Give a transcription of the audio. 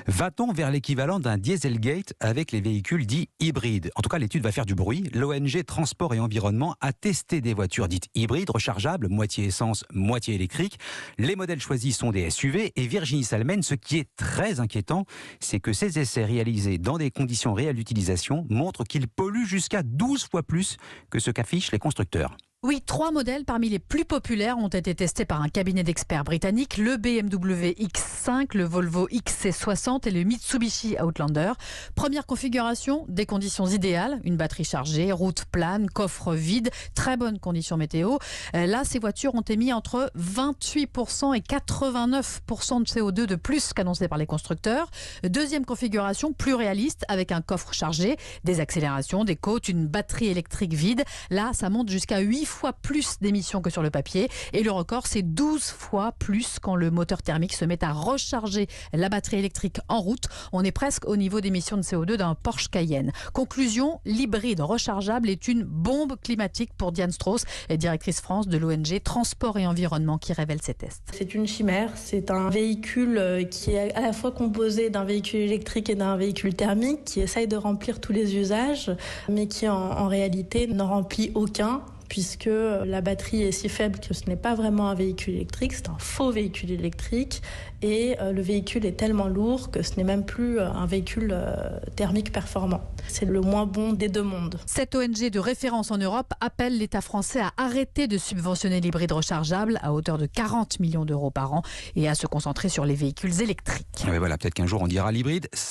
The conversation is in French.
Va-t-on vers l'équivalent d'un Dieselgate avec les véhicules dits hybrides? En tout cas, l'étude va faire du bruit. L'ONG Transport et Environnement a testé des voitures dites hybrides, rechargeables, moitié essence, moitié électrique. Les modèles choisis sont des SUV et Virginie Salmen, ce qui est très inquiétant, c'est que ces essais réalisés dans des conditions réelles d'utilisation montrent qu'ils polluent jusqu'à 12 fois plus que ce qu'affichent les constructeurs. Oui, 3 modèles parmi les plus populaires ont été testés par un cabinet d'experts britanniques, le BMW X5, le Volvo XC60 et le Mitsubishi Outlander. Première configuration, des conditions idéales, une batterie chargée, route plane, coffre vide, très bonnes conditions météo. Là, ces voitures ont émis entre 28% et 89% de CO2 de plus qu'annoncé par les constructeurs. Deuxième configuration, plus réaliste, avec un coffre chargé, des accélérations, des côtes, une batterie électrique vide. Là, ça monte jusqu'à 8 fois plus d'émissions que sur le papier. Et le record, c'est 12 fois plus quand le moteur thermique se met à recharger la batterie électrique en route. On est presque au niveau d'émissions de CO2 d'un Porsche Cayenne. Conclusion, l'hybride rechargeable est une bombe climatique pour Diane Strauss, directrice France de l'ONG Transport et Environnement, qui révèle ces tests. C'est une chimère, c'est un véhicule qui est à la fois composé d'un véhicule électrique et d'un véhicule thermique, qui essaye de remplir tous les usages, mais qui en réalité n'en remplit aucun, puisque la batterie est si faible que ce n'est pas vraiment un véhicule électrique, c'est un faux véhicule électrique, et le véhicule est tellement lourd que ce n'est même plus un véhicule thermique performant. C'est le moins bon des deux mondes. Cette ONG de référence en Europe appelle l'État français à arrêter de subventionner l'hybride rechargeable à hauteur de 40 millions d'euros par an et à se concentrer sur les véhicules électriques. Ouais, voilà, peut-être qu'un jour on dira l'hybride,